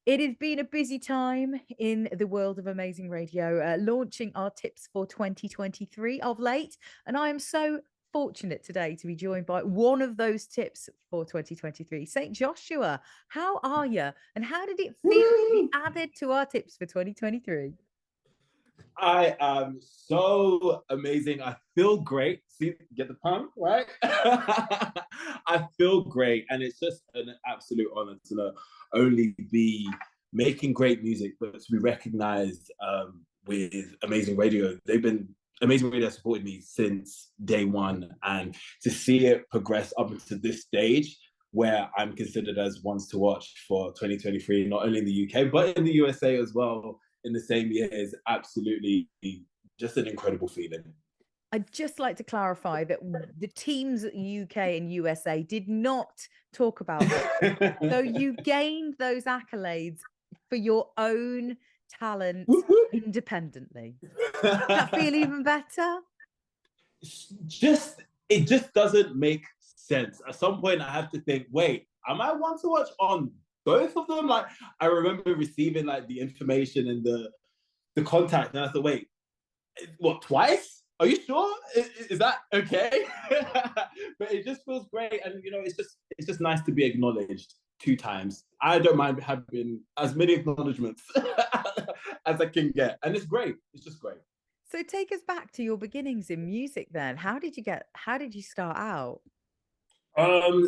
It has been a busy time in the world of amazing radio, launching our tips for 2023 of late. And I am so fortunate today to be joined by one of those tips for 2023, St. Joshua. How are you? And how did it feel to be Woo! added to our tips for 2023? I am so amazing. I feel great. See, get the pun, right? I feel great. And it's just an absolute honor to not only be making great music, but to be recognized with Amazing Radio. They've been Amazing Radio has supported me since day one. And to see it progress up to this stage where I'm considered as ones to watch for 2023, not only in the UK, but in the USA as well in the same year is absolutely just an incredible feeling. I'd just like to clarify that the teams at UK and USA did not talk about this. So you gained those accolades for your own talent independently. Does that feel even better? just it just doesn't make sense. At some point, I have to think, wait, am I one to watch on both of them? Like, I remember receiving like the information and the contact, and I thought, wait, what, twice? Are you sure? Is that okay? But it just feels great, and it's just nice to be acknowledged two times. I don't mind having as many acknowledgements as I can get, and it's great. It's just great. So take us back to your beginnings in music then. How did you start out?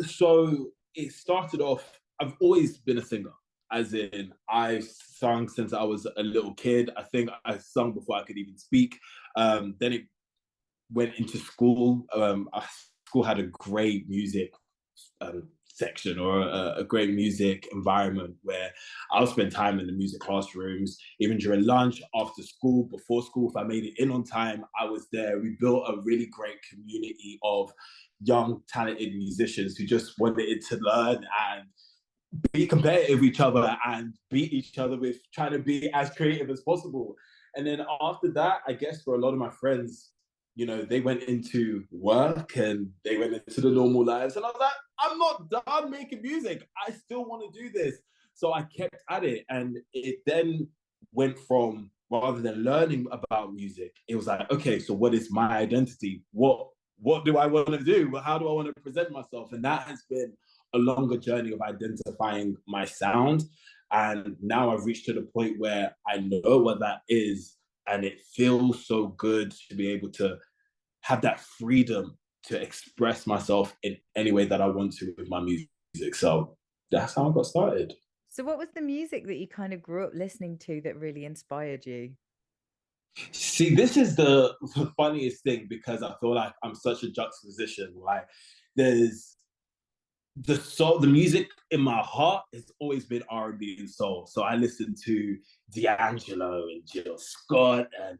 So it started off. I've always been a singer, as in I've sung since I was a little kid. I think I sung before I could even speak. Then it went into school. School had a great music section or a great music environment where I'll spend time in the music classrooms, even during lunch, after school, before school. If I made it in on time, I was there. We built a really great community of young, talented musicians who just wanted to learn and be competitive with each other and beat each other with trying to be as creative as possible. And then after that, I guess for a lot of my friends, they went into work and they went into the normal lives. And I was like, I'm not done making music. I still want to do this. So I kept at it. And it then went from rather than learning about music, it was like, okay, so what is my identity? What do I want to do? How do I want to present myself? And that has been a longer journey of identifying my sound. And now I've reached to the point where I know what that is. And it feels so good to be able to have that freedom to express myself in any way that I want to with my music. So that's how I got started. So what was the music that you kind of grew up listening to that really inspired you? See, this is the funniest thing because I feel like I'm such a juxtaposition. Like there's the music in my heart has always been R&B and soul. So I listen to D'Angelo and Jill Scott and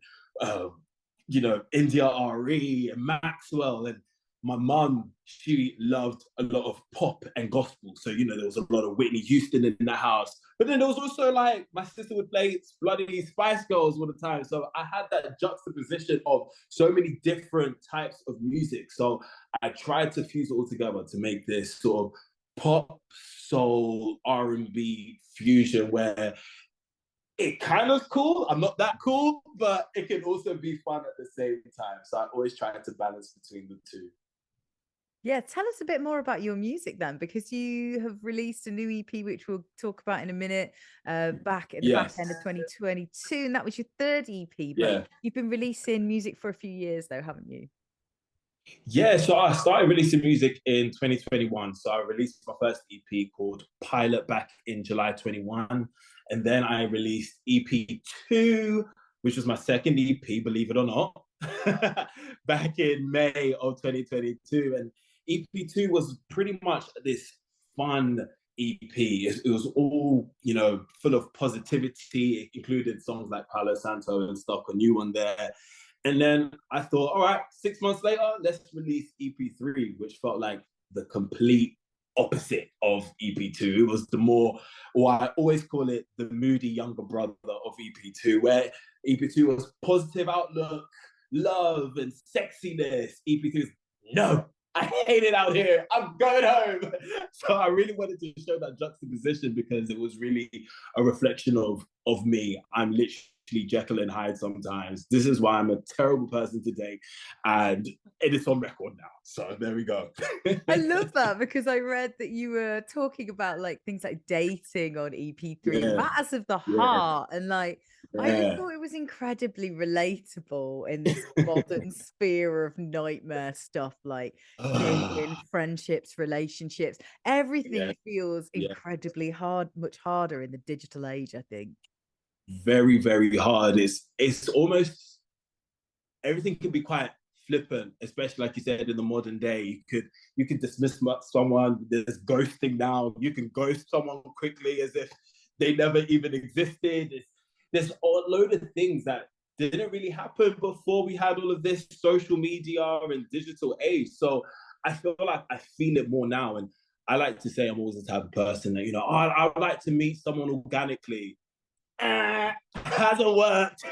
India RE and Maxwell. And my mum, she loved a lot of pop and gospel. So, there was a lot of Whitney Houston in the house. But then there was also like my sister would play bloody Spice Girls all the time. So I had that juxtaposition of so many different types of music. So I tried to fuse it all together to make this sort of pop, soul, R&B fusion where it kind of cool. I'm not that cool, but it can also be fun at the same time. So I always try to balance between the two. Yeah, tell us a bit more about your music then, because you have released a new EP, which we'll talk about in a minute, back at the back Yes. end of 2022, and that was your third EP. But Yeah. you've been releasing music for a few years, though, haven't you? Yeah, so I started releasing music in 2021. So I released my first EP called Pilot back in July 21. And then I released EP2, which was my second EP, believe it or not, back in May of 2022. And EP2 was pretty much this fun EP. It was all, full of positivity. It included songs like Palo Santo and stuff, a new one there. And then I thought, all right, 6 months later, let's release EP3, which felt like the complete opposite of EP2. It was the more, or I always call it the moody younger brother of EP2, where EP2 was positive outlook, love, and sexiness. EP2 is no, I hate it out here. I'm going home. So I really wanted to show that juxtaposition because it was really a reflection of me. I'm literally Jekyll and Hyde sometimes. This is why I'm a terrible person to date. And it is on record now. So there we go. I love that because I read that you were talking about like things like dating on EP3, Yeah, matters of the yeah, heart. And like, I just yeah. thought it was incredibly relatable in this modern sphere of nightmare stuff like dating, friendships, relationships. Yeah, Everything feels yeah. incredibly hard, much harder in the digital age, I think. Very, very hard. It's almost everything can be quite flippant, especially like you said in the modern day. You could dismiss someone. There's ghosting now. You can ghost someone quickly as if they never even existed. There's a load of things that didn't really happen before we had all of this social media and digital age. So I feel like I feel it more now. And I like to say I'm always the type of person that, I would like to meet someone organically. Hasn't worked.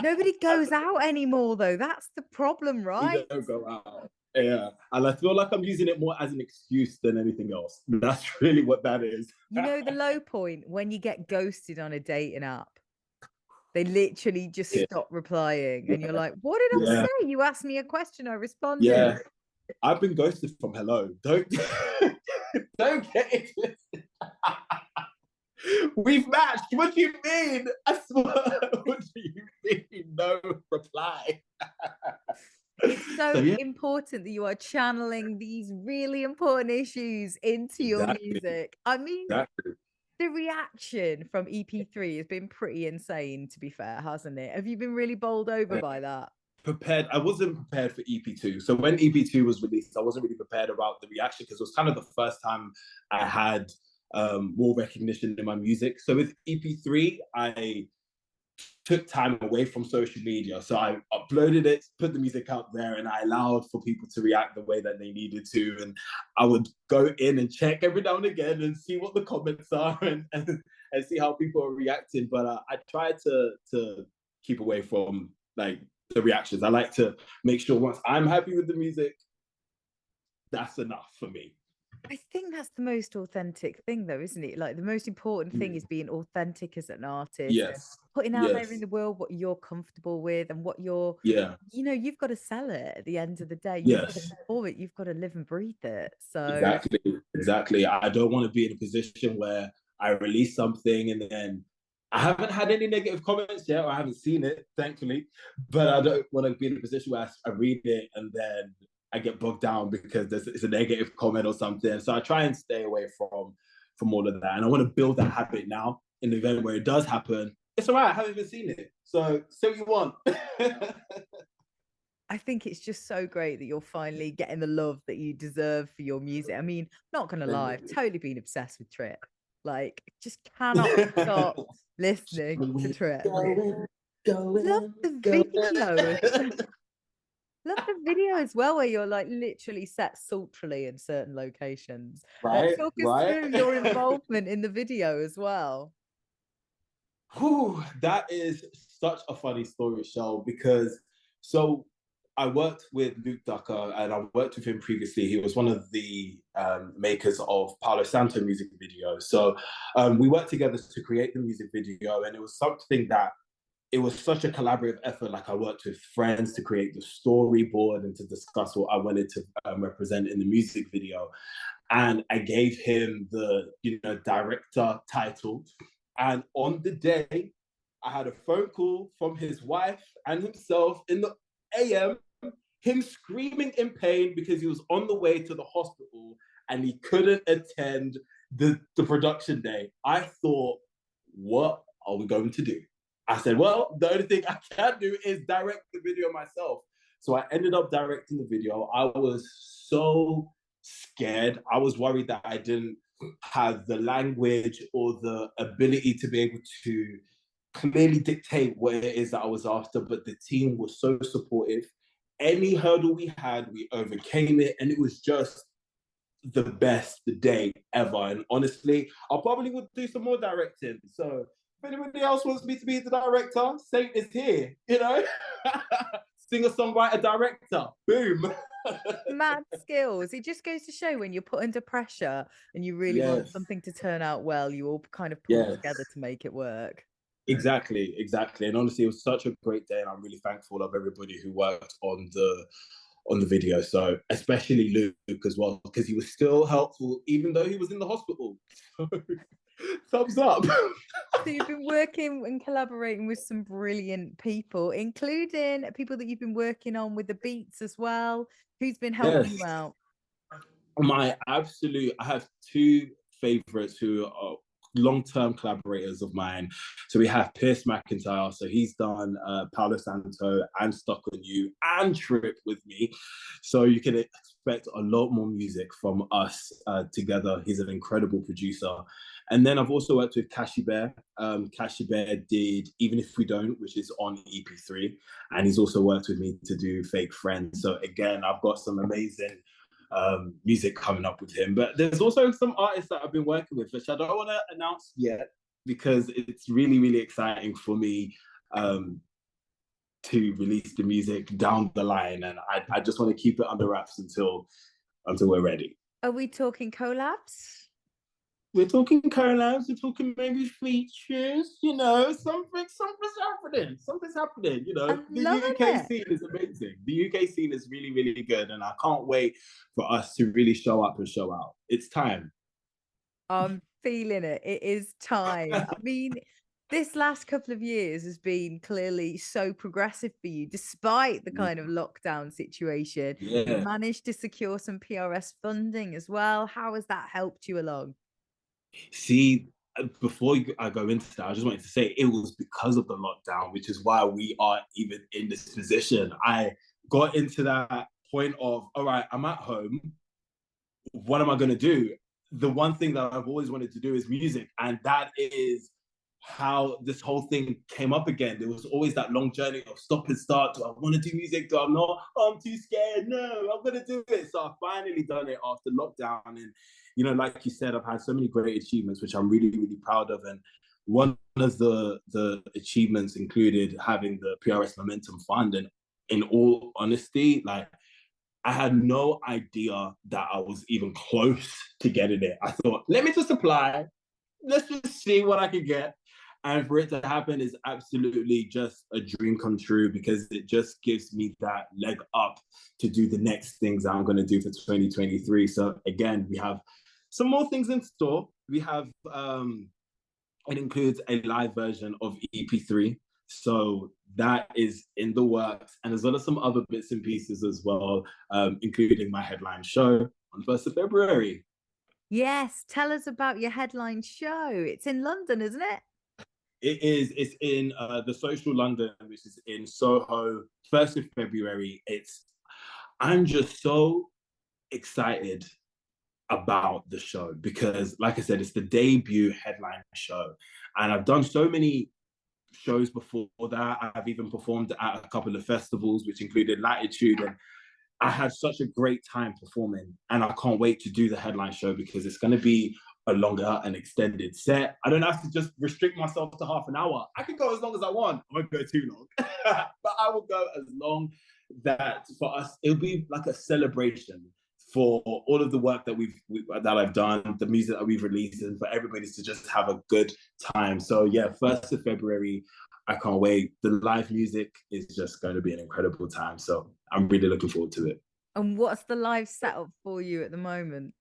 Nobody goes out anymore, though. That's the problem, We right? don't go out. Yeah. And I feel like I'm using it more as an excuse than anything else. That's really what that is. You know, the low point when you get ghosted on a dating app, they literally just Yeah. stop replying, and you're Yeah. like, "What did I Yeah. say? You asked me a question, I responded." Yeah. I've been ghosted from hello. Don't don't get it twisted. We've matched. What do you mean? I swear. What do you mean? No reply. It's so Yeah. important that you are channeling these really important issues into your Exactly. music. I mean, Exactly. the reaction from EP3 has been pretty insane, to be fair, hasn't it? Have you been really bowled over by that? Prepared. I wasn't prepared for EP2. So when EP2 was released, I wasn't really prepared about the reaction because it was kind of the first time I had more recognition in my music. So with EP3, I took time away from social media. So I uploaded it, put the music out there, and I allowed for people to react the way that they needed to. And I would go in and check every now and again and see what the comments are and see how people are reacting. But I tried to keep away from like the reactions. I like to make sure once I'm happy with the music, that's enough for me. I think that's the most authentic thing, though, isn't it? Like the most important thing is being authentic as an artist and Yes. putting out there in Yes. the world what you're comfortable with and what you're, Yeah. you've got to sell it at the end of the day. You've got to Yes. perform it. You've got to live and breathe it. So Exactly. Exactly. I don't want to be in a position where I release something and then I haven't had any negative comments yet, or I haven't seen it, thankfully. But I don't want to be in a position where I read it and then I get bogged down because it's a negative comment or something. So I try and stay away from all of that. And I want to build that habit now in the event where it does happen. It's all right. I haven't even seen it. So say what you want. I think it's just so great that you're finally getting the love that you deserve for your music. I mean, not gonna lie, I've totally been obsessed with Trip. Like, just cannot stop listening to Trip. Love the video. Love the video as well, where you're like literally set sultrily in certain locations. Right, Talk us right. through your involvement in the video as well. Whew, that is such a funny story, Shell, because so I worked with Luke Ducker and I worked with him previously. He was one of the makers of Palo Santo music video. So we worked together to create the music video, and it was something that it was such a collaborative effort. Like I worked with friends to create the storyboard and to discuss what I wanted to represent in the music video. And I gave him the director title. And on the day, I had a phone call from his wife and himself in the AM, him screaming in pain because he was on the way to the hospital and he couldn't attend the production day. I thought, what are we going to do? I said, well, the only thing I can do is direct the video myself. So I ended up directing the video. I was so scared. I was worried that I didn't have the language or the ability to be able to clearly dictate what it is that I was after, but the team was so supportive. Any hurdle we had, we overcame it, and it was just the best day ever. And honestly, I probably would do some more directing. So if anybody else wants me to be the director, Saint is here, Singer-songwriter director, boom. Mad skills. It just goes to show when you're put under pressure and you really want Yes, something to turn out well, you all kind of pull together yes. to make it work. Exactly, exactly. And honestly, it was such a great day, and I'm really thankful of everybody who worked on the video. So especially Luke as well, because he was still helpful, even though he was in the hospital. Thumbs up. So you've been working and collaborating with some brilliant people, including people that you've been working on with the beats as well. Who's been helping Yes. you out? I have two favorites who are long-term collaborators of mine. So we have Pierce McIntyre. So he's done Paolo Santo and Stuck on You and Trip with me. So you can expect a lot more music from us together. He's an incredible producer. And then I've also worked with Kashi Bear. Kashi Bear did Even If We Don't, which is on EP3. And he's also worked with me to do Fake Friends. So again, I've got some amazing music coming up with him. But there's also some artists that I've been working with, which I don't want to announce yet because it's really, really exciting for me to release the music down the line. And I just want to keep it under wraps until we're ready. Are we talking collabs? We're talking collabs, we're talking maybe features, something's happening. Something's happening, I'm The loving UK it. scene is amazing. The UK scene is really, really good. And I can't wait for us to really show up and show out. It's time. I'm feeling it. It is time. I mean, this last couple of years has been clearly so progressive for you, despite the kind of lockdown situation. You've Yeah. managed to secure some PRS funding as well. How has that helped you along? See, before I go into that, I just wanted to say it was because of the lockdown, which is why we are even in this position. I got into that point of, all right, I'm at home. What am I going to do? The one thing that I've always wanted to do is music. And that is how this whole thing came up again. There was always that long journey of stop and start. Do I want to do music? Do I not? Oh, I'm too scared. No, I'm going to do it. So I finally done it after lockdown. And, like you said, I've had so many great achievements, which I'm really, really proud of. And one of the achievements included having the PRS Momentum Fund. And in all honesty, like, I had no idea that I was even close to getting it. I thought, let me just apply. Let's just see what I can get. And for it to happen is absolutely just a dream come true because it just gives me that leg up to do the next things that I'm going to do for 2023. So again, we have some more things in store. We have, it includes a live version of EP3. So that is in the works, and as well as some other bits and pieces as well, including my headline show on the 1st of February. Yes, tell us about your headline show. It's in London, isn't it? It is. It's in the Social London, which is in Soho, 1st of February. I'm just so excited about the show because, like I said, it's the debut headline show. And I've done so many shows before that. I've even performed at a couple of festivals, which included Latitude. And I had such a great time performing. And I can't wait to do the headline show because it's going to be a longer and extended set. I don't have to just restrict myself to half an hour. I can go as long as I want. I won't go too long, but I will go as long that for us, it'll be like a celebration for all of the work that that I've done, the music that we've released, and for everybody to just have a good time. So yeah, 1st of February, I can't wait. The live music is just going to be an incredible time. So I'm really looking forward to it. And what's the live setup for you at the moment?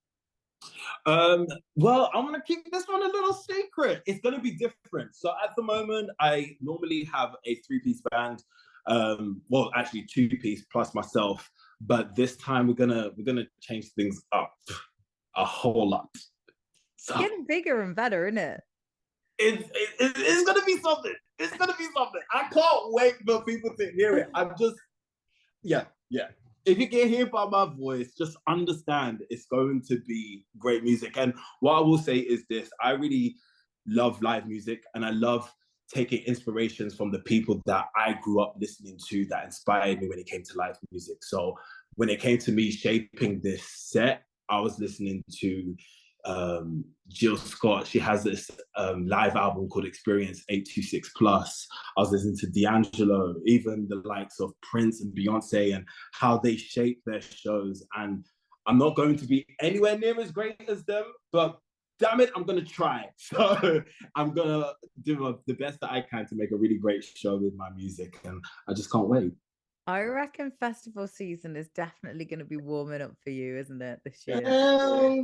Well, I'm gonna keep this one a little secret. It's gonna be different. So at the moment, I normally have a 3-piece band. Well, actually 2-piece plus myself. But this time we're gonna change things up a whole lot. So Getting bigger and better, isn't it? it's gonna be something. It's gonna be something. I can't wait for people to hear it. I'm just yeah. If you can hear by my voice, just understand it's going to be great music. And what I will say is this: I really love live music, and I love taking inspirations from the people that I grew up listening to that inspired me when it came to live music. So when it came to me shaping this set, I was listening to Jill Scott, she has this live album called Experience 826 Plus. I was listening to D'Angelo, even the likes of Prince and Beyonce, and how they shape their shows. And I'm not going to be anywhere near as great as them, but damn it, I'm going to try. So I'm going to do the best that I can to make a really great show with my music. And I just can't wait. I reckon festival season is definitely going to be warming up for you, isn't it, this year?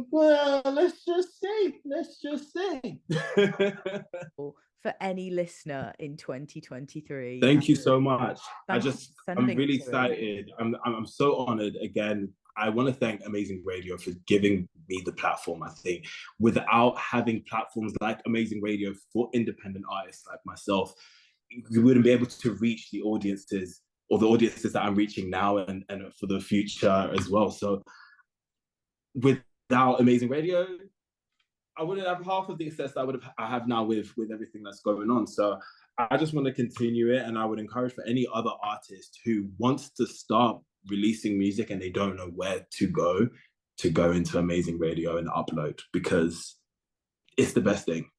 Well, let's just see. Let's just see. For any listener in 2023. Thank you so much. I'm really it. excited. I'm so honored. Again, I want to thank Amazing Radio for giving me the platform. I think without having platforms like Amazing Radio for independent artists like myself, we wouldn't be able to reach the audiences or the audiences that I'm reaching now and for the future as well. So without Amazing Radio, I wouldn't have half of the success that I have now with everything that's going on. So I just want to continue it, and I would encourage for any other artist who wants to start releasing music and they don't know where to go into Amazing Radio and upload, because it's the best thing.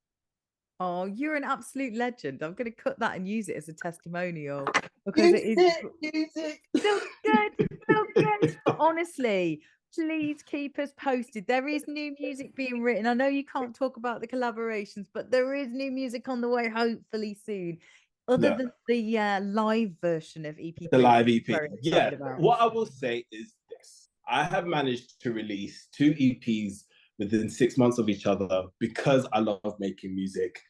Oh, you're an absolute legend. I'm going to cut that and use it as a testimonial, because it is music. So good, so good. Honestly, please keep us posted. There is new music being written. I know you can't talk about the collaborations, but there is new music on the way, hopefully soon. Other than the live version of EP3. The live EP. Yeah. What I will say is this. I have managed to release 2 EPs within 6 months of each other because I love making music.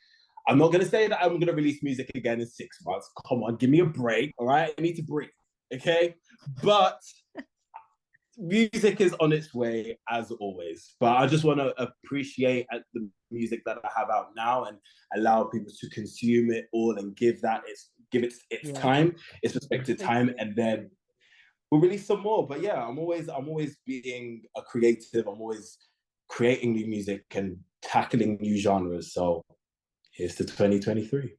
I'm not going to say that I'm going to release music again in 6 months. Come on, give me a break, all right? I need to breathe, okay? But music is on its way, as always. But I just want to appreciate the music that I have out now and allow people to consume it all and give it time, its respected time, and then we'll release some more. But yeah, I'm always being a creative. I'm always creating new music and tackling new genres. So here's to 2023.